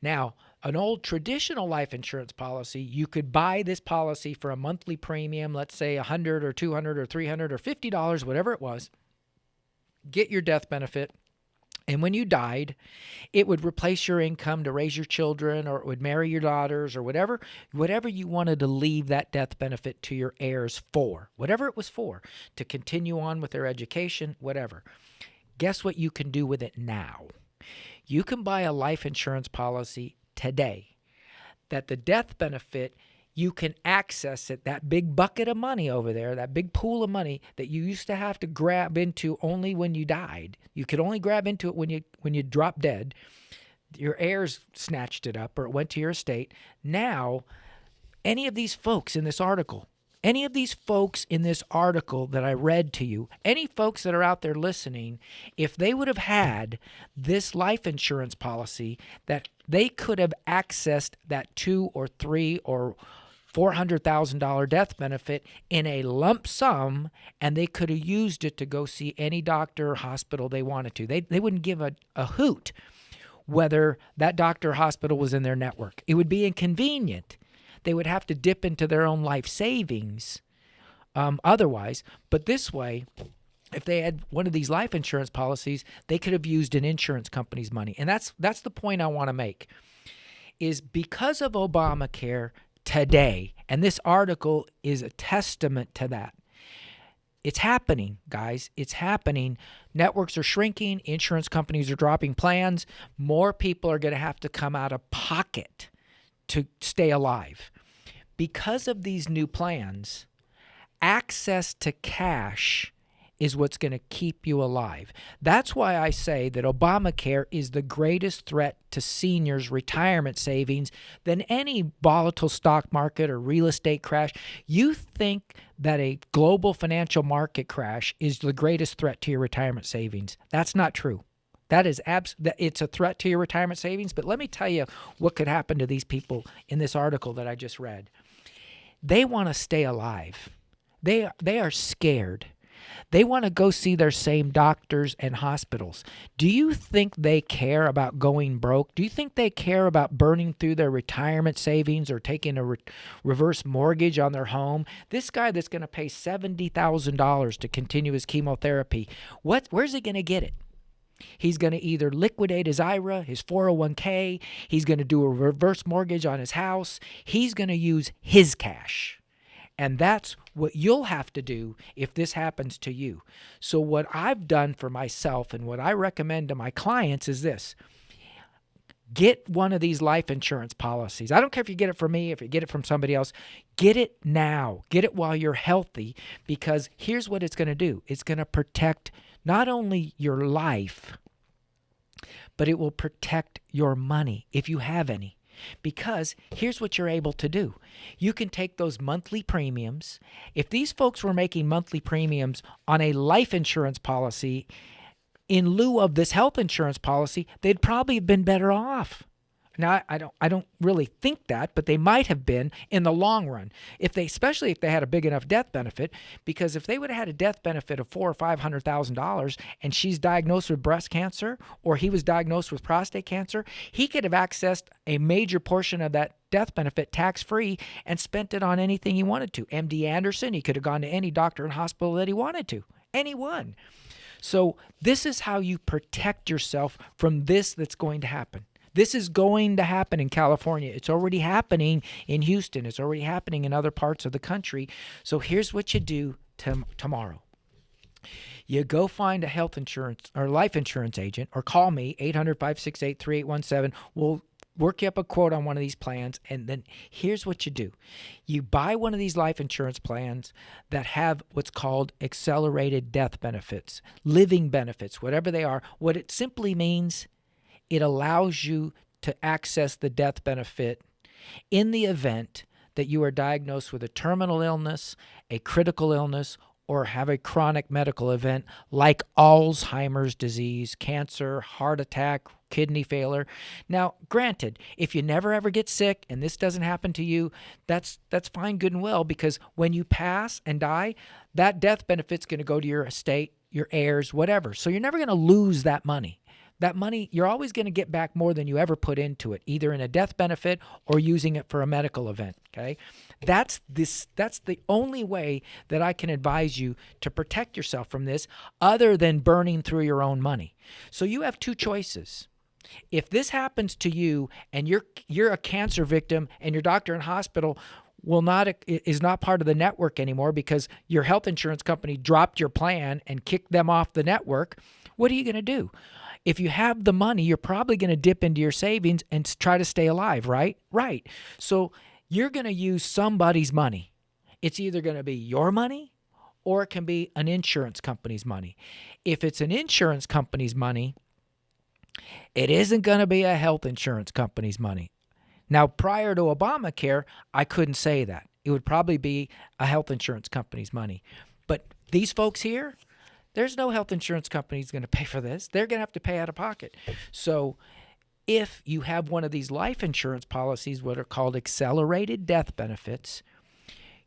Now, an old traditional life insurance policy, you could buy this policy for a monthly premium, let's say $100 or $200 or $300 or $50, whatever it was, get your death benefit. And when you died, it would replace your income to raise your children, or it would marry your daughters, or whatever you wanted to leave that death benefit to your heirs for, whatever it was for, to continue on with their education, whatever. Guess what you can do with it now? You can buy a life insurance policy today that the death benefit, you can access it, that big bucket of money over there, that big pool of money that you used to have to grab into only when you died. You could only grab into it when you dropped dead. Your heirs snatched it up or it went to your estate. Now, any of these folks in this article that I read to you, any folks that are out there listening, if they would have had this life insurance policy, that they could have accessed that $2 or $3 or $400,000 death benefit in a lump sum, and they could have used it to go see any doctor or hospital they wanted to. They wouldn't give a hoot whether that doctor or hospital was in their network. It would be inconvenient. They would have to dip into their own life savings otherwise. But this way, if they had one of these life insurance policies, they could have used an insurance company's money. And that's the point I want to make, is because of Obamacare today, and this article is a testament to that. It's happening, guys. It's happening. Networks are shrinking. Insurance companies are dropping plans. More people are going to have to come out of pocket to stay alive. Because of these new plans, access to cash is what's going to keep you alive. That's why I say that Obamacare is the greatest threat to seniors' retirement savings than any volatile stock market or real estate crash. You think that a global financial market crash is the greatest threat to your retirement savings. That's not true. That is it's a threat to your retirement savings, but let me tell you what could happen to these people in this article that I just read. They want to stay alive. They are scared. They want to go see their same doctors and hospitals. Do you think they care about going broke? Do you think they care about burning through their retirement savings or taking a reverse mortgage on their home? This guy that's going to pay $70,000 to continue his chemotherapy, where's he going to get it? He's going to either liquidate his IRA, his 401k, he's going to do a reverse mortgage on his house. He's going to use his cash. And that's what you'll have to do if this happens to you. So what I've done for myself and what I recommend to my clients is this. Get one of these life insurance policies. I don't care if you get it from me, if you get it from somebody else. Get it now. Get it while you're healthy, because here's what it's going to do. It's going to protect not only your life, but it will protect your money if you have any. Because here's what you're able to do. You can take those monthly premiums. If these folks were making monthly premiums on a life insurance policy in lieu of this health insurance policy, they'd probably have been better off. Now, I don't really think that, but they might have been in the long run, especially if they had a big enough death benefit. Because if they would have had a death benefit of $400,000 or $500,000, and she's diagnosed with breast cancer, or he was diagnosed with prostate cancer, he could have accessed a major portion of that death benefit tax-free and spent it on anything he wanted to. MD Anderson, he could have gone to any doctor and hospital that he wanted to, anyone. So this is how you protect yourself from this that's going to happen. This is going to happen in California. It's already happening in Houston. It's already happening in other parts of the country. So here's what you do tomorrow. You go find a health insurance or life insurance agent, or call me, 800-568-3817. We'll work you up a quote on one of these plans, and then here's what you do. You buy one of these life insurance plans that have what's called accelerated death benefits, living benefits, whatever they are. What it simply means, it allows you to access the death benefit in the event that you are diagnosed with a terminal illness, a critical illness, or have a chronic medical event like Alzheimer's disease, cancer, heart attack, kidney failure. Now, granted, if you never ever get sick and this doesn't happen to you, that's fine, good and well, because when you pass and die, that death benefit's going to go to your estate, your heirs, whatever. So you're never going to lose that money. That money, you're always going to get back more than you ever put into it, either in a death benefit or using it for a medical event, okay? That's the only way that I can advise you to protect yourself from this, other than burning through your own money. So you have two choices. If this happens to you and you're a cancer victim and your doctor and hospital is not part of the network anymore because your health insurance company dropped your plan and kicked them off the network, what are you going to do? If you have the money, you're probably going to dip into your savings and try to stay alive, right? Right. So you're going to use somebody's money. It's either going to be your money or it can be an insurance company's money. If it's an insurance company's money, it isn't going to be a health insurance company's money. Now, prior to Obamacare, I couldn't say that. It would probably be a health insurance company's money. But these folks here, there's no health insurance company that's going to pay for this. They're going to have to pay out of pocket. So if you have one of these life insurance policies, what are called accelerated death benefits,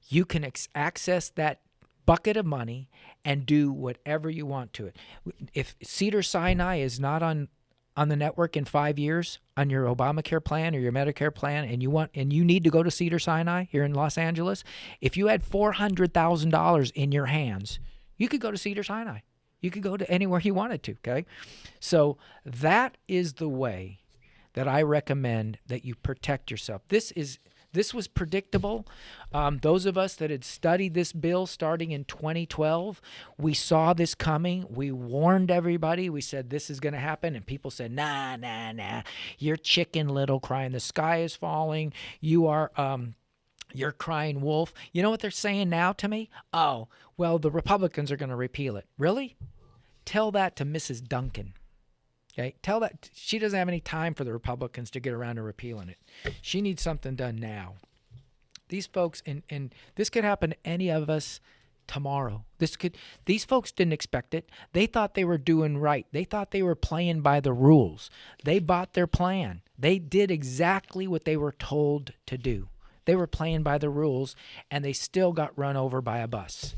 you can access that bucket of money and do whatever you want to it. If Cedars-Sinai is not on the network in 5 years on your Obamacare plan or your Medicare plan, and you need to go to Cedars-Sinai here in Los Angeles, if you had $400,000 in your hands, you could go to Cedars-Sinai. You could go to anywhere you wanted to, okay? So that is the way that I recommend that you protect yourself. This was predictable. Those of us that had studied this bill starting in 2012, we saw this coming. We warned everybody. We said this is going to happen, and people said, nah, you're Chicken Little crying the sky is falling. You're crying wolf. You know what they're saying now to me? Oh, well, the Republicans are going to repeal it. Really? Tell that to Mrs. Duncan. Okay? Tell that she doesn't have any time for the Republicans to get around to repealing it. She needs something done now. These folks, and this could happen to any of us tomorrow. These folks didn't expect it. They thought they were doing right. They thought they were playing by the rules. They bought their plan. They did exactly what they were told to do. They were playing by the rules, and they still got run over by a bus.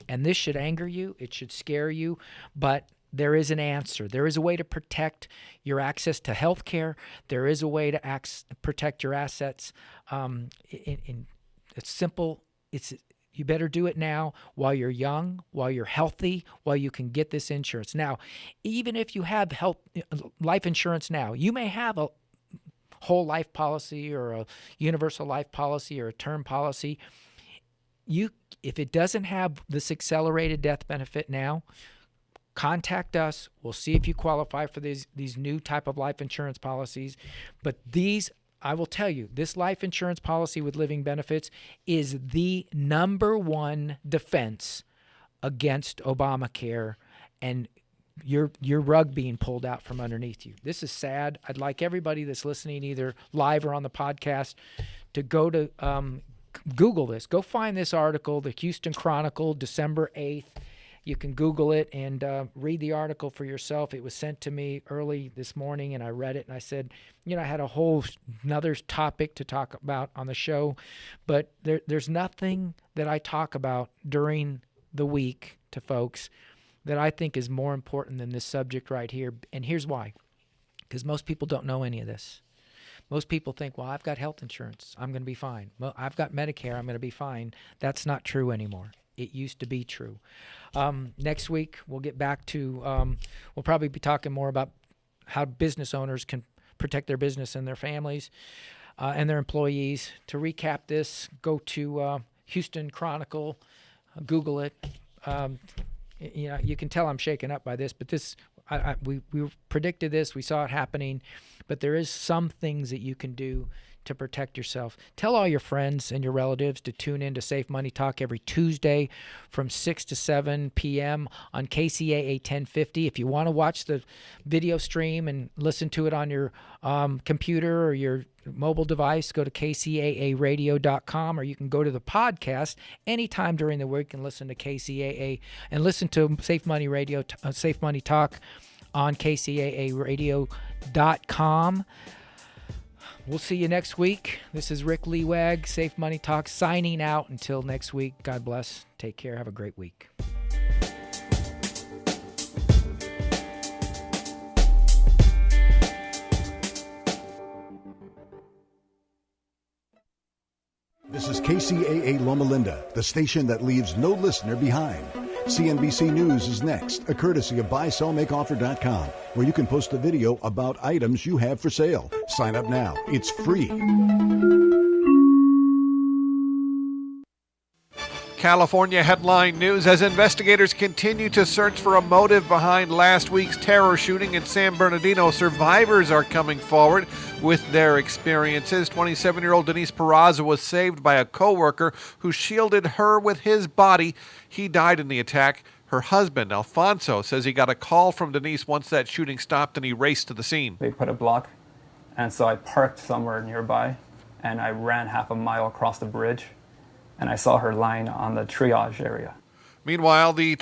And this should anger you. It should scare you. But there is an answer. There is a way to protect your access to health care. There is a way to protect your assets. It's simple. You better do it now while you're young, while you're healthy, while you can get this insurance. Now, even if you have life insurance now, you may have a whole life policy or a universal life policy or a term policy. If it doesn't have this accelerated death benefit now, contact us. We'll see if you qualify for these new type of life insurance policies. But I will tell you, this life insurance policy with living benefits is the number one defense against Obamacare and your rug being pulled out from underneath you. This is sad. I'd like everybody that's listening, either live or on the podcast, to go to Google this. Go find this article, the Houston Chronicle, December 8th. You can Google it and read the article for yourself. It was sent to me early this morning, and I read it, and I said, I had a whole another topic to talk about on the show, but there's nothing that I talk about during the week to folks that I think is more important than this subject right here. And here's why. Because most people don't know any of this. Most people think, well, I've got health insurance. I'm going to be fine. Well, I've got Medicare. I'm going to be fine. That's not true anymore. It used to be true. Next week, we'll get back to, we'll probably be talking more about how business owners can protect their business and their families and their employees. To recap this, go to Houston Chronicle, Google it. You can tell I'm shaken up by this, but we predicted this. We saw it happening, but there is some things that you can do to protect yourself. Tell all your friends and your relatives to tune in to Safe Money Talk every Tuesday from 6 to 7 p.m. on Kcaa 1050. If you want to watch the video stream and listen to it on your computer or your mobile device, go to kcaaradio.com, or you can go to the podcast anytime during the week and listen to Kcaa and listen to Safe Money Radio, Safe Money Talk on kcaaradio.com. We'll see you next week. This is Rick Leewag, Safe Money Talk, signing out until next week. God bless. Take care. Have a great week. This is KCAA Loma Linda, the station that leaves no listener behind. CNBC News is next, a courtesy of BuySellMakeOffer.com, where you can post a video about items you have for sale. Sign up now. It's free. California headline news as investigators continue to search for a motive behind last week's terror shooting in San Bernardino. Survivors are coming forward with their experiences. 27-year-old Denise Peraza was saved by a coworker who shielded her with his body. He died in the attack. Her husband, Alfonso, says he got a call from Denise once that shooting stopped and he raced to the scene. They put a block, and so I parked somewhere nearby, and I ran half a mile across the bridge, and I saw her lying on the triage area. Meanwhile, the